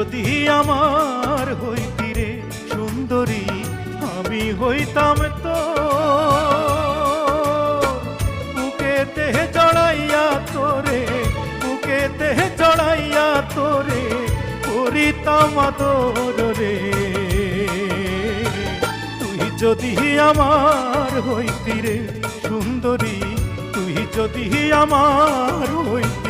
যদি আমার হইতি রে সুন্দরী, আমি হইতাম তো বুকেতে জড়াইয়া তোরে, বুকেতে জড়াইয়া তোরে করিতাম আদর রে। তুই যদি আমার হইতি রে সুন্দরী, তুই যদি আমার হইতি